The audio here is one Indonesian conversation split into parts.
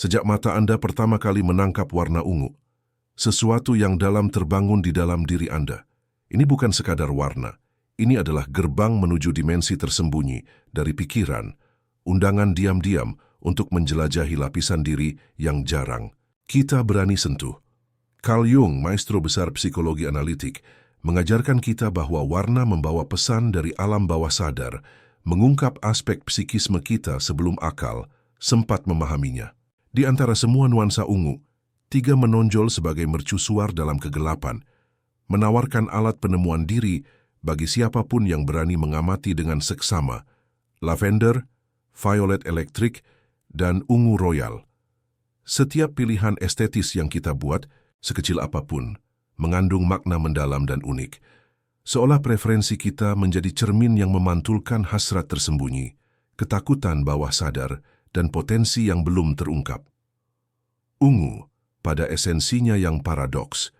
Sejak mata Anda pertama kali menangkap warna ungu, sesuatu yang dalam terbangun di dalam diri Anda. Ini bukan sekadar warna. Ini adalah gerbang menuju dimensi tersembunyi dari pikiran, undangan diam-diam untuk menjelajahi lapisan diri yang jarang kita berani sentuh. Carl Jung, maestro besar psikologi analitik, mengajarkan kita bahwa warna membawa pesan dari alam bawah sadar, mengungkap aspek psikisme kita sebelum akal sempat memahaminya. Di antara semua nuansa ungu, 3 menonjol sebagai mercusuar dalam kegelapan, menawarkan alat penemuan diri bagi siapapun yang berani mengamati dengan seksama: lavender, violet electric, dan ungu royal. Setiap pilihan estetis yang kita buat, sekecil apapun, mengandung makna mendalam dan unik, seolah preferensi kita menjadi cermin yang memantulkan hasrat tersembunyi, ketakutan bawah sadar, dan potensi yang belum terungkap. Ungu, pada esensinya yang paradoks,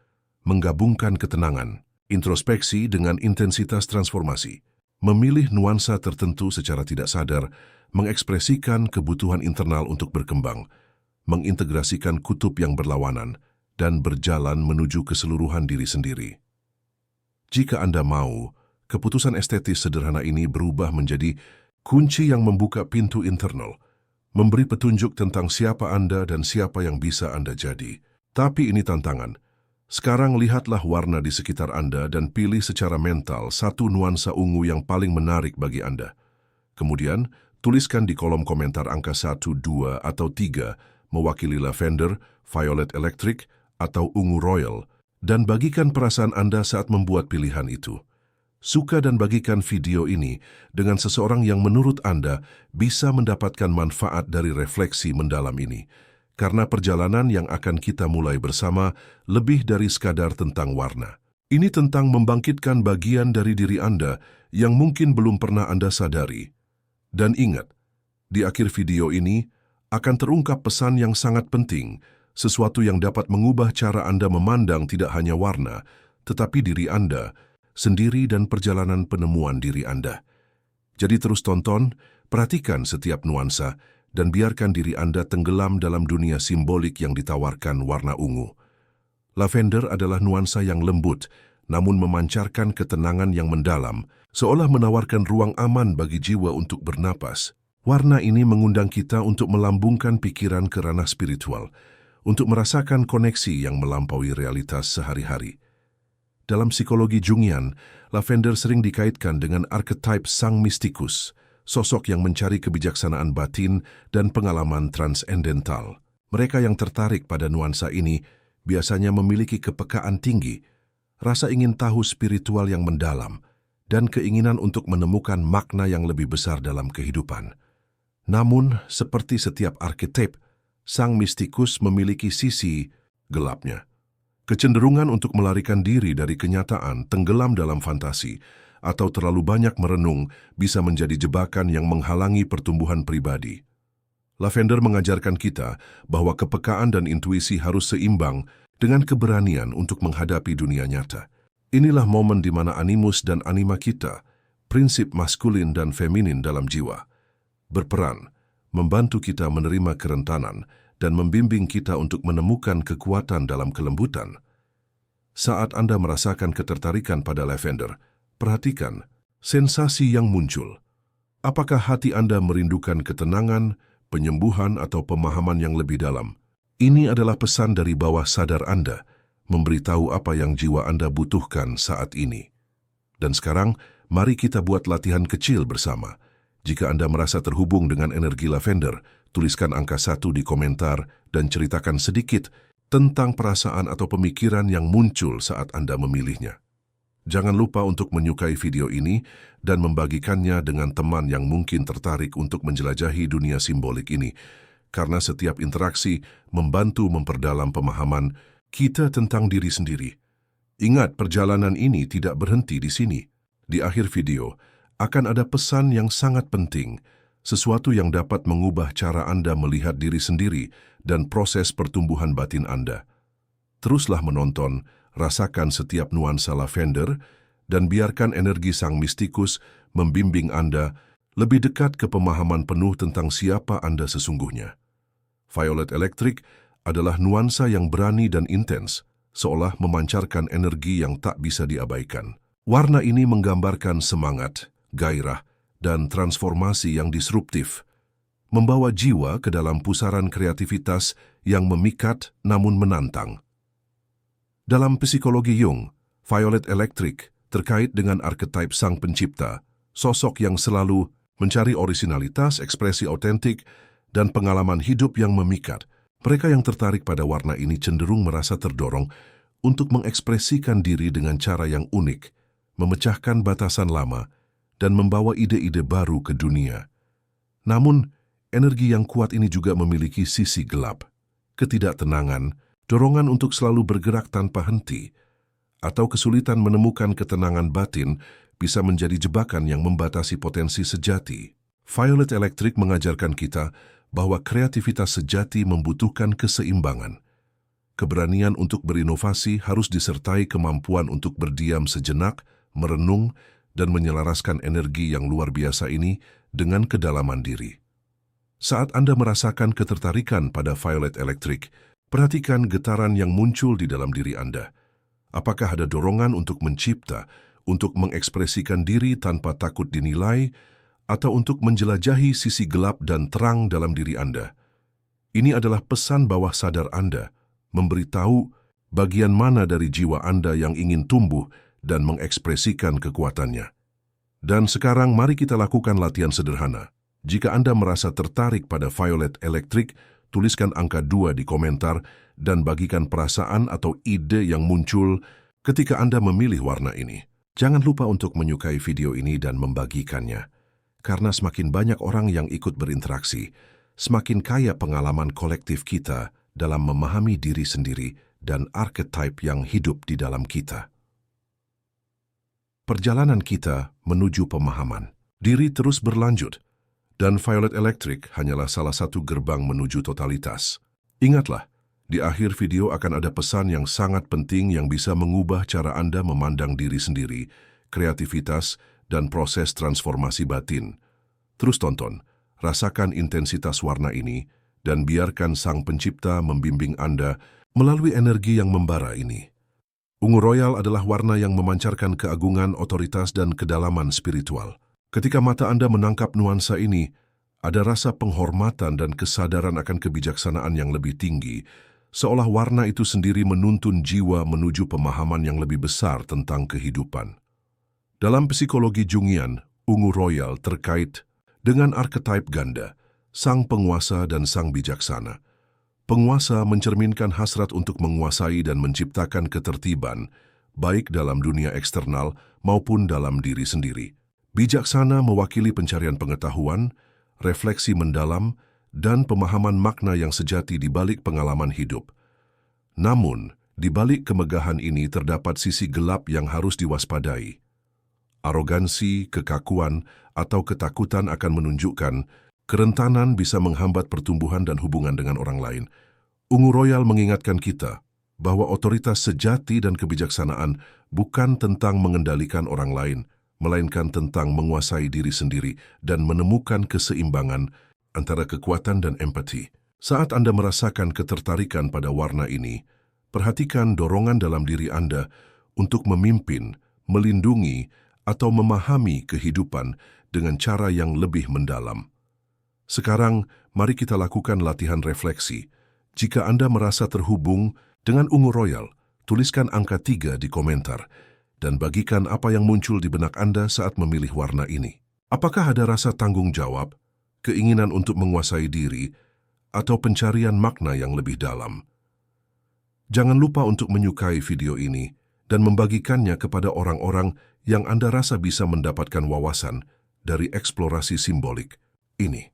menggabungkan ketenangan, introspeksi dengan intensitas transformasi. Memilih nuansa tertentu secara tidak sadar, mengekspresikan kebutuhan internal untuk berkembang, mengintegrasikan kutub yang berlawanan, dan berjalan menuju keseluruhan diri sendiri. Jika Anda mau, keputusan estetis sederhana ini berubah menjadi kunci yang membuka pintu internal, memberi petunjuk tentang siapa Anda dan siapa yang bisa Anda jadi. Tapi ini tantangan. Sekarang lihatlah warna di sekitar Anda dan pilih secara mental satu nuansa ungu yang paling menarik bagi Anda. Kemudian, tuliskan di kolom komentar angka 1, 2, atau 3 mewakili lavender, violet electric, atau ungu royal, dan bagikan perasaan Anda saat membuat pilihan itu. Suka dan bagikan video ini dengan seseorang yang menurut Anda bisa mendapatkan manfaat dari refleksi mendalam ini. Karena perjalanan yang akan kita mulai bersama lebih dari sekadar tentang warna. Ini tentang membangkitkan bagian dari diri Anda yang mungkin belum pernah Anda sadari. Dan ingat, di akhir video ini akan terungkap pesan yang sangat penting, sesuatu yang dapat mengubah cara Anda memandang tidak hanya warna, tetapi diri Anda sendiri dan perjalanan penemuan diri Anda. Jadi terus tonton, perhatikan setiap nuansa, dan biarkan diri Anda tenggelam dalam dunia simbolik yang ditawarkan warna ungu. Lavender adalah nuansa yang lembut, namun memancarkan ketenangan yang mendalam, seolah menawarkan ruang aman bagi jiwa untuk bernapas. Warna ini mengundang kita untuk melambungkan pikiran ke ranah spiritual, untuk merasakan koneksi yang melampaui realitas sehari-hari. Dalam psikologi Jungian, lavender sering dikaitkan dengan archetype sang mistikus, sosok yang mencari kebijaksanaan batin dan pengalaman transendental. Mereka yang tertarik pada nuansa ini biasanya memiliki kepekaan tinggi, rasa ingin tahu spiritual yang mendalam, dan keinginan untuk menemukan makna yang lebih besar dalam kehidupan. Namun, seperti setiap archetype, sang mistikus memiliki sisi gelapnya. Kecenderungan untuk melarikan diri dari kenyataan, tenggelam dalam fantasi, atau terlalu banyak merenung bisa menjadi jebakan yang menghalangi pertumbuhan pribadi. Lavender mengajarkan kita bahwa kepekaan dan intuisi harus seimbang dengan keberanian untuk menghadapi dunia nyata. Inilah momen di mana animus dan anima kita, prinsip maskulin dan feminin dalam jiwa, berperan, membantu kita menerima kerentanan dan membimbing kita untuk menemukan kekuatan dalam kelembutan. Saat Anda merasakan ketertarikan pada lavender, perhatikan sensasi yang muncul. Apakah hati Anda merindukan ketenangan, penyembuhan, atau pemahaman yang lebih dalam? Ini adalah pesan dari bawah sadar Anda, memberitahu apa yang jiwa Anda butuhkan saat ini. Dan sekarang, mari kita buat latihan kecil bersama. Jika Anda merasa terhubung dengan energi lavender, tuliskan angka 1 di komentar dan ceritakan sedikit tentang perasaan atau pemikiran yang muncul saat Anda memilihnya. Jangan lupa untuk menyukai video ini dan membagikannya dengan teman yang mungkin tertarik untuk menjelajahi dunia simbolik ini, karena setiap interaksi membantu memperdalam pemahaman kita tentang diri sendiri. Ingat, perjalanan ini tidak berhenti di sini. Di akhir video, akan ada pesan yang sangat penting, sesuatu yang dapat mengubah cara Anda melihat diri sendiri dan proses pertumbuhan batin Anda. Teruslah menonton, rasakan setiap nuansa lavender, dan biarkan energi sang mistikus membimbing Anda lebih dekat ke pemahaman penuh tentang siapa Anda sesungguhnya. Violet Electric adalah nuansa yang berani dan intens, seolah memancarkan energi yang tak bisa diabaikan. Warna ini menggambarkan semangat, gairah, dan transformasi yang disruptif, membawa jiwa ke dalam pusaran kreativitas yang memikat namun menantang. Dalam psikologi Jung, Violet Electric terkait dengan archetype sang pencipta, sosok yang selalu mencari orisinalitas, ekspresi otentik, dan pengalaman hidup yang memikat. Mereka yang tertarik pada warna ini cenderung merasa terdorong untuk mengekspresikan diri dengan cara yang unik, memecahkan batasan lama, dan membawa ide-ide baru ke dunia. Namun, energi yang kuat ini juga memiliki sisi gelap, ketidaktenangan, dorongan untuk selalu bergerak tanpa henti, atau kesulitan menemukan ketenangan batin bisa menjadi jebakan yang membatasi potensi sejati. Violet Electric mengajarkan kita bahwa kreativitas sejati membutuhkan keseimbangan. Keberanian untuk berinovasi harus disertai kemampuan untuk berdiam sejenak, merenung, dan menyelaraskan energi yang luar biasa ini dengan kedalaman diri. Saat Anda merasakan ketertarikan pada Violet Electric, perhatikan getaran yang muncul di dalam diri Anda. Apakah ada dorongan untuk mencipta, untuk mengekspresikan diri tanpa takut dinilai, atau untuk menjelajahi sisi gelap dan terang dalam diri Anda? Ini adalah pesan bawah sadar Anda, memberitahu bagian mana dari jiwa Anda yang ingin tumbuh dan mengekspresikan kekuatannya. Dan sekarang mari kita lakukan latihan sederhana. Jika Anda merasa tertarik pada Violet Electric, tuliskan angka 2 di komentar dan bagikan perasaan atau ide yang muncul ketika Anda memilih warna ini. Jangan lupa untuk menyukai video ini dan membagikannya. Karena semakin banyak orang yang ikut berinteraksi, semakin kaya pengalaman kolektif kita dalam memahami diri sendiri dan archetype yang hidup di dalam kita. Perjalanan kita menuju pemahaman diri terus berlanjut, dan Violet Electric hanyalah salah satu gerbang menuju totalitas. Ingatlah, di akhir video akan ada pesan yang sangat penting yang bisa mengubah cara Anda memandang diri sendiri, kreativitas, dan proses transformasi batin. Terus tonton, rasakan intensitas warna ini, dan biarkan Sang Pencipta membimbing Anda melalui energi yang membara ini. Ungu royal adalah warna yang memancarkan keagungan, otoritas, dan kedalaman spiritual. Ketika mata Anda menangkap nuansa ini, ada rasa penghormatan dan kesadaran akan kebijaksanaan yang lebih tinggi, seolah warna itu sendiri menuntun jiwa menuju pemahaman yang lebih besar tentang kehidupan. Dalam psikologi Jungian, ungu royal terkait dengan archetype ganda, sang penguasa dan sang bijaksana. Penguasa mencerminkan hasrat untuk menguasai dan menciptakan ketertiban, baik dalam dunia eksternal maupun dalam diri sendiri. Bijaksana mewakili pencarian pengetahuan, refleksi mendalam, dan pemahaman makna yang sejati di balik pengalaman hidup. Namun, di balik kemegahan ini terdapat sisi gelap yang harus diwaspadai. Arogansi, kekakuan, atau ketakutan akan menunjukkan kerentanan bisa menghambat pertumbuhan dan hubungan dengan orang lain. Ungu royal mengingatkan kita bahwa otoritas sejati dan kebijaksanaan bukan tentang mengendalikan orang lain, melainkan tentang menguasai diri sendiri dan menemukan keseimbangan antara kekuatan dan empati. Saat Anda merasakan ketertarikan pada warna ini, perhatikan dorongan dalam diri Anda untuk memimpin, melindungi, atau memahami kehidupan dengan cara yang lebih mendalam. Sekarang, mari kita lakukan latihan refleksi. Jika Anda merasa terhubung dengan ungu royal, tuliskan angka 3 di komentar dan bagikan apa yang muncul di benak Anda saat memilih warna ini. Apakah ada rasa tanggung jawab, keinginan untuk menguasai diri, atau pencarian makna yang lebih dalam? Jangan lupa untuk menyukai video ini dan membagikannya kepada orang-orang yang Anda rasa bisa mendapatkan wawasan dari eksplorasi simbolik ini.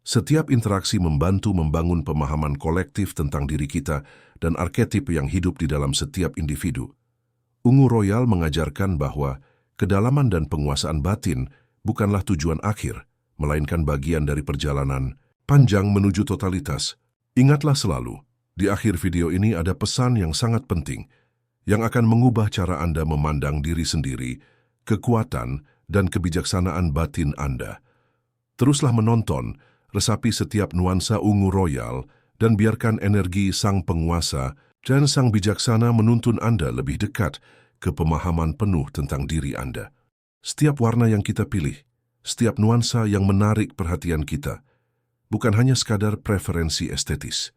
Setiap interaksi membantu membangun pemahaman kolektif tentang diri kita dan arketip yang hidup di dalam setiap individu. Ungu royal mengajarkan bahwa kedalaman dan penguasaan batin bukanlah tujuan akhir, melainkan bagian dari perjalanan panjang menuju totalitas. Ingatlah selalu, di akhir video ini ada pesan yang sangat penting, yang akan mengubah cara Anda memandang diri sendiri, kekuatan, dan kebijaksanaan batin Anda. Teruslah menonton, resapi setiap nuansa ungu royal, dan biarkan energi Sang Penguasa dan Sang Bijaksana menuntun Anda lebih dekat ke pemahaman penuh tentang diri Anda. Setiap warna yang kita pilih, setiap nuansa yang menarik perhatian kita, bukan hanya sekadar preferensi estetis.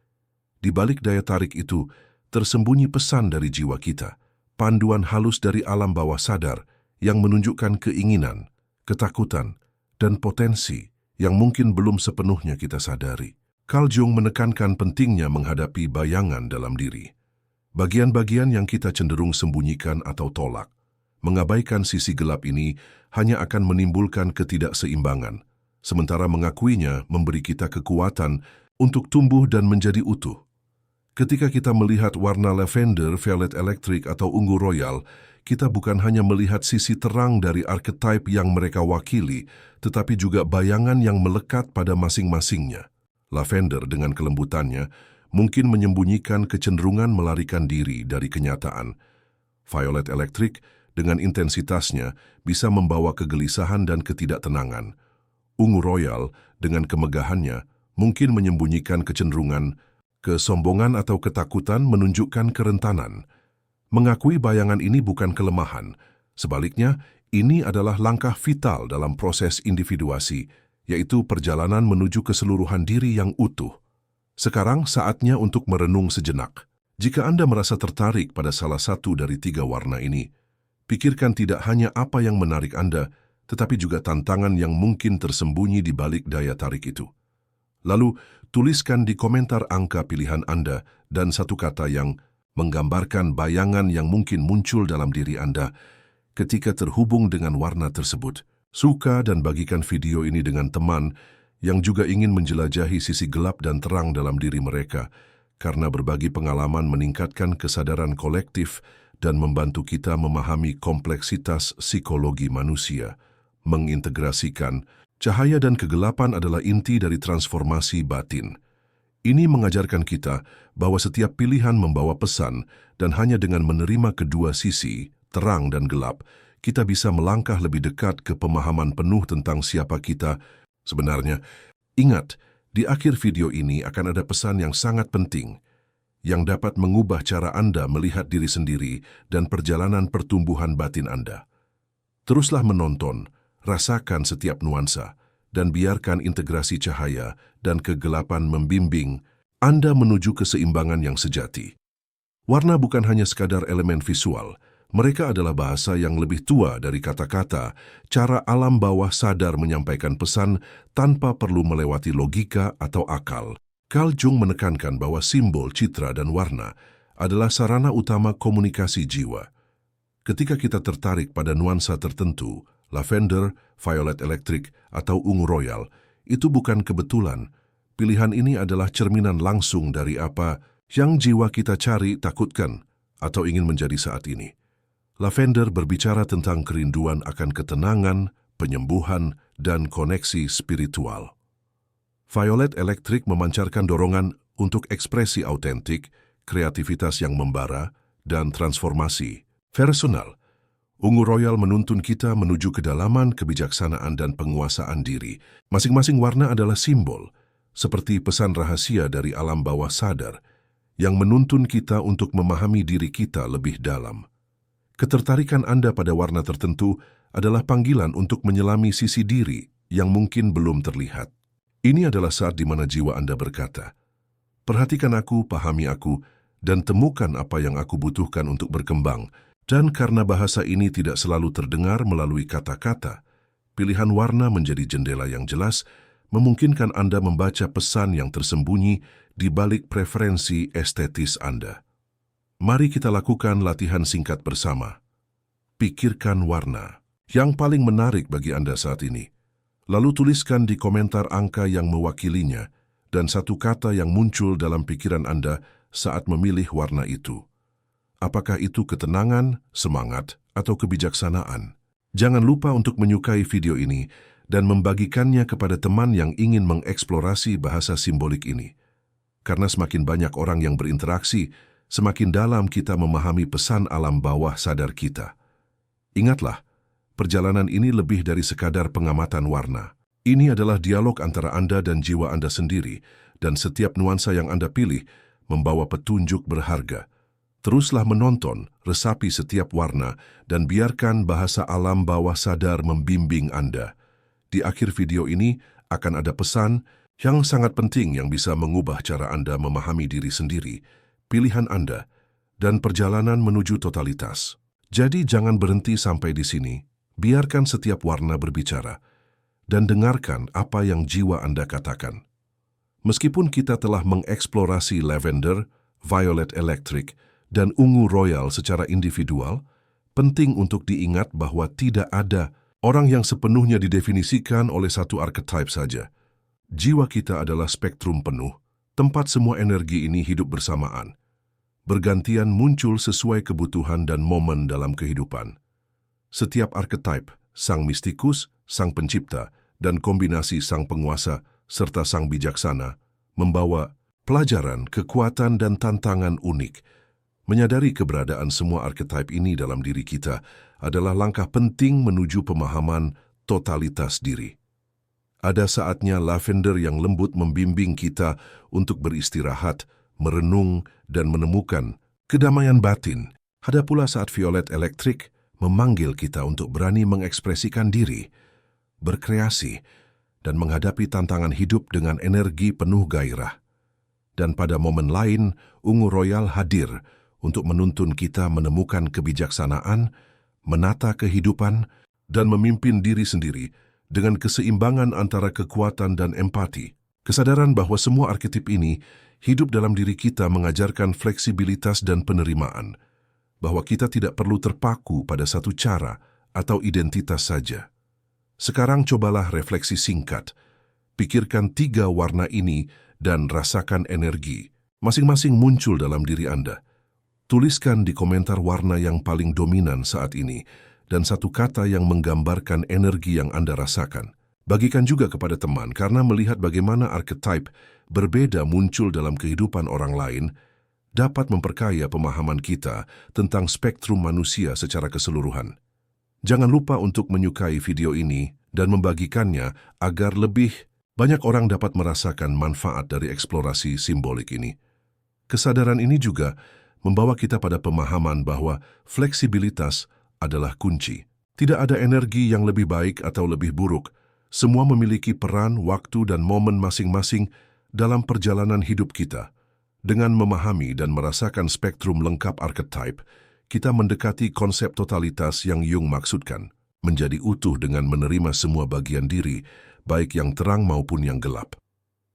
Di balik daya tarik itu, tersembunyi pesan dari jiwa kita, panduan halus dari alam bawah sadar yang menunjukkan keinginan, ketakutan, dan potensi yang mungkin belum sepenuhnya kita sadari. Carl Jung menekankan pentingnya menghadapi bayangan dalam diri. Bagian-bagian yang kita cenderung sembunyikan atau tolak. Mengabaikan sisi gelap ini hanya akan menimbulkan ketidakseimbangan, sementara mengakuinya memberi kita kekuatan untuk tumbuh dan menjadi utuh. Ketika kita melihat warna lavender, violet electric, atau ungu royal, kita bukan hanya melihat sisi terang dari archetype yang mereka wakili, tetapi juga bayangan yang melekat pada masing-masingnya. Lavender dengan kelembutannya mungkin menyembunyikan kecenderungan melarikan diri dari kenyataan. Violet electric dengan intensitasnya bisa membawa kegelisahan dan ketidaktenangan. Ungu royal dengan kemegahannya mungkin menyembunyikan kecenderungan kesombongan atau ketakutan, menunjukkan kerentanan. Mengakui bayangan ini bukan kelemahan. Sebaliknya, ini adalah langkah vital dalam proses individuasi, yaitu perjalanan menuju keseluruhan diri yang utuh. Sekarang saatnya untuk merenung sejenak. Jika Anda merasa tertarik pada salah satu dari 3 warna ini, pikirkan tidak hanya apa yang menarik Anda, tetapi juga tantangan yang mungkin tersembunyi di balik daya tarik itu. Lalu, tuliskan di komentar angka pilihan Anda dan satu kata yang menggambarkan bayangan yang mungkin muncul dalam diri Anda ketika terhubung dengan warna tersebut. Suka dan bagikan video ini dengan teman yang juga ingin menjelajahi sisi gelap dan terang dalam diri mereka, karena berbagi pengalaman meningkatkan kesadaran kolektif dan membantu kita memahami kompleksitas psikologi manusia. Mengintegrasikan cahaya dan kegelapan adalah inti dari transformasi batin. Ini mengajarkan kita bahwa setiap pilihan membawa pesan dan hanya dengan menerima kedua sisi, terang dan gelap, kita bisa melangkah lebih dekat ke pemahaman penuh tentang siapa kita sebenarnya. Ingat, di akhir video ini akan ada pesan yang sangat penting yang dapat mengubah cara Anda melihat diri sendiri dan perjalanan pertumbuhan batin Anda. Teruslah menonton, rasakan setiap nuansa, dan biarkan integrasi cahaya dan kegelapan membimbing Anda menuju keseimbangan yang sejati. Warna bukan hanya sekadar elemen visual, mereka adalah bahasa yang lebih tua dari kata-kata, cara alam bawah sadar menyampaikan pesan tanpa perlu melewati logika atau akal. Carl Jung menekankan bahwa simbol, citra, dan warna adalah sarana utama komunikasi jiwa. Ketika kita tertarik pada nuansa tertentu, lavender, violet electric, atau ungu royal, itu bukan kebetulan. Pilihan ini adalah cerminan langsung dari apa yang jiwa kita cari, takutkan, atau ingin menjadi saat ini. Lavender berbicara tentang kerinduan akan ketenangan, penyembuhan, dan koneksi spiritual. Violet electric memancarkan dorongan untuk ekspresi autentik, kreativitas yang membara, dan transformasi personal. Ungu royal menuntun kita menuju kedalaman, kebijaksanaan, dan penguasaan diri. Masing-masing warna adalah simbol, seperti pesan rahasia dari alam bawah sadar, yang menuntun kita untuk memahami diri kita lebih dalam. Ketertarikan Anda pada warna tertentu adalah panggilan untuk menyelami sisi diri yang mungkin belum terlihat. Ini adalah saat di mana jiwa Anda berkata, "Perhatikan aku, pahami aku, dan temukan apa yang aku butuhkan untuk berkembang." Dan karena bahasa ini tidak selalu terdengar melalui kata-kata, pilihan warna menjadi jendela yang jelas, memungkinkan Anda membaca pesan yang tersembunyi di balik preferensi estetis Anda. Mari kita lakukan latihan singkat bersama. Pikirkan warna yang paling menarik bagi Anda saat ini. Lalu tuliskan di komentar angka yang mewakilinya dan satu kata yang muncul dalam pikiran Anda saat memilih warna itu. Apakah itu ketenangan, semangat, atau kebijaksanaan? Jangan lupa untuk menyukai video ini dan membagikannya kepada teman yang ingin mengeksplorasi bahasa simbolik ini. Karena semakin banyak orang yang berinteraksi, semakin dalam kita memahami pesan alam bawah sadar kita. Ingatlah, perjalanan ini lebih dari sekadar pengamatan warna. Ini adalah dialog antara Anda dan jiwa Anda sendiri, dan setiap nuansa yang Anda pilih membawa petunjuk berharga. Teruslah menonton, resapi setiap warna, dan biarkan bahasa alam bawah sadar membimbing Anda. Di akhir video ini akan ada pesan yang sangat penting yang bisa mengubah cara Anda memahami diri sendiri, pilihan Anda, dan perjalanan menuju totalitas. Jadi jangan berhenti sampai di sini. Biarkan setiap warna berbicara dan dengarkan apa yang jiwa Anda katakan. Meskipun kita telah mengeksplorasi lavender, violet electric, dan ungu royal secara individual, penting untuk diingat bahwa tidak ada orang yang sepenuhnya didefinisikan oleh satu archetype saja. Jiwa kita adalah spektrum penuh, tempat semua energi ini hidup bersamaan. Bergantian muncul sesuai kebutuhan dan momen dalam kehidupan. Setiap archetype, sang mistikus, sang pencipta, dan kombinasi sang penguasa serta sang bijaksana, membawa pelajaran, kekuatan, dan tantangan unik. Menyadari keberadaan semua archetype ini dalam diri kita adalah langkah penting menuju pemahaman totalitas diri. Ada saatnya lavender yang lembut membimbing kita untuk beristirahat, merenung, dan menemukan kedamaian batin. Ada pula saat violet elektrik memanggil kita untuk berani mengekspresikan diri, berkreasi, dan menghadapi tantangan hidup dengan energi penuh gairah. Dan pada momen lain, ungu royal hadir untuk menuntun kita menemukan kebijaksanaan, menata kehidupan, dan memimpin diri sendiri dengan keseimbangan antara kekuatan dan empati. Kesadaran bahwa semua arketip ini hidup dalam diri kita mengajarkan fleksibilitas dan penerimaan, bahwa kita tidak perlu terpaku pada satu cara atau identitas saja. Sekarang cobalah refleksi singkat. Pikirkan 3 warna ini dan rasakan energi masing-masing muncul dalam diri Anda. Tuliskan di komentar warna yang paling dominan saat ini dan satu kata yang menggambarkan energi yang Anda rasakan. Bagikan juga kepada teman karena melihat bagaimana archetype berbeda muncul dalam kehidupan orang lain dapat memperkaya pemahaman kita tentang spektrum manusia secara keseluruhan. Jangan lupa untuk menyukai video ini dan membagikannya agar lebih banyak orang dapat merasakan manfaat dari eksplorasi simbolik ini. Kesadaran ini juga membawa kita pada pemahaman bahwa fleksibilitas adalah kunci. Tidak ada energi yang lebih baik atau lebih buruk. Semua memiliki peran, waktu, dan momen masing-masing dalam perjalanan hidup kita. Dengan memahami dan merasakan spektrum lengkap archetype, kita mendekati konsep totalitas yang Jung maksudkan, menjadi utuh dengan menerima semua bagian diri, baik yang terang maupun yang gelap.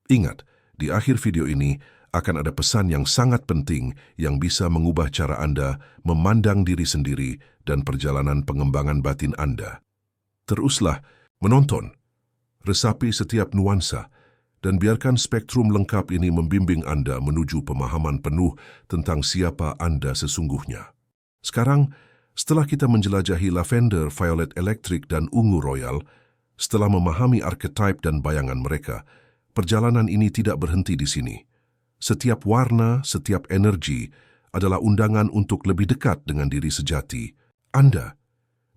Ingat, di akhir video ini akan ada pesan yang sangat penting yang bisa mengubah cara Anda memandang diri sendiri dan perjalanan pengembangan batin Anda. Teruslah menonton, resapi setiap nuansa, dan biarkan spektrum lengkap ini membimbing Anda menuju pemahaman penuh tentang siapa Anda sesungguhnya. Sekarang, setelah kita menjelajahi lavender, violet electric, dan ungu royal, setelah memahami archetype dan bayangan mereka, perjalanan ini tidak berhenti di sini. Setiap warna, setiap energi adalah undangan untuk lebih dekat dengan diri sejati Anda.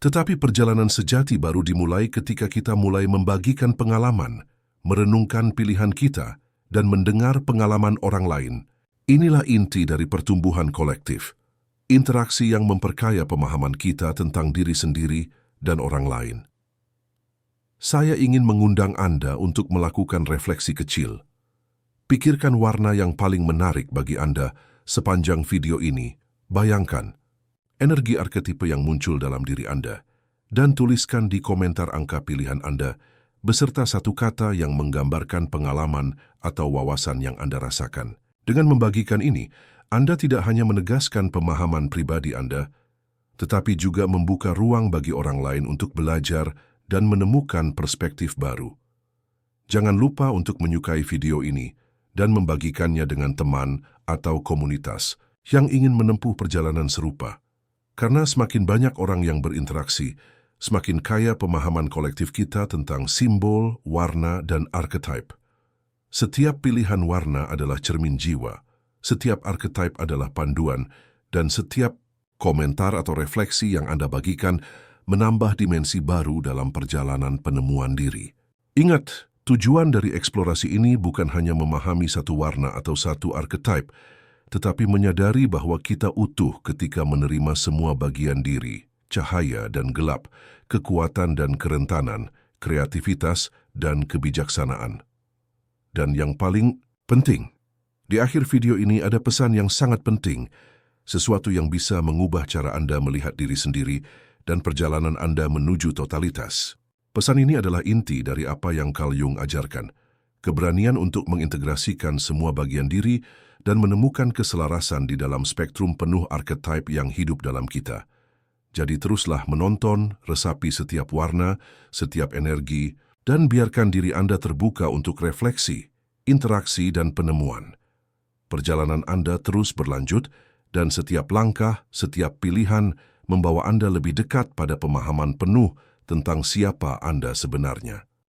Tetapi perjalanan sejati baru dimulai ketika kita mulai membagikan pengalaman, merenungkan pilihan kita, dan mendengar pengalaman orang lain. Inilah inti dari pertumbuhan kolektif, interaksi yang memperkaya pemahaman kita tentang diri sendiri dan orang lain. Saya ingin mengundang Anda untuk melakukan refleksi kecil. Pikirkan warna yang paling menarik bagi Anda sepanjang video ini. Bayangkan energi arketipe yang muncul dalam diri Anda, dan tuliskan di komentar angka pilihan Anda beserta satu kata yang menggambarkan pengalaman atau wawasan yang Anda rasakan. Dengan membagikan ini, Anda tidak hanya menegaskan pemahaman pribadi Anda, tetapi juga membuka ruang bagi orang lain untuk belajar dan menemukan perspektif baru. Jangan lupa untuk menyukai video ini dan membagikannya dengan teman atau komunitas yang ingin menempuh perjalanan serupa. Karena semakin banyak orang yang berinteraksi, semakin kaya pemahaman kolektif kita tentang simbol, warna, dan archetype. Setiap pilihan warna adalah cermin jiwa, setiap archetype adalah panduan, dan setiap komentar atau refleksi yang Anda bagikan menambah dimensi baru dalam perjalanan penemuan diri. Ingat, Tujuan dari eksplorasi ini bukan hanya memahami satu warna atau satu archetype, tetapi menyadari bahwa kita utuh ketika menerima semua bagian diri, cahaya dan gelap, kekuatan dan kerentanan, kreativitas dan kebijaksanaan. Dan yang paling penting, di akhir video ini ada pesan yang sangat penting, sesuatu yang bisa mengubah cara Anda melihat diri sendiri dan perjalanan Anda menuju totalitas. Pesan ini adalah inti dari apa yang Carl Jung ajarkan, keberanian untuk mengintegrasikan semua bagian diri dan menemukan keselarasan di dalam spektrum penuh archetype yang hidup dalam kita. Jadi teruslah menonton, resapi setiap warna, setiap energi, dan biarkan diri Anda terbuka untuk refleksi, interaksi, dan penemuan. Perjalanan Anda terus berlanjut, dan setiap langkah, setiap pilihan membawa Anda lebih dekat pada pemahaman penuh tentang siapa Anda sebenarnya.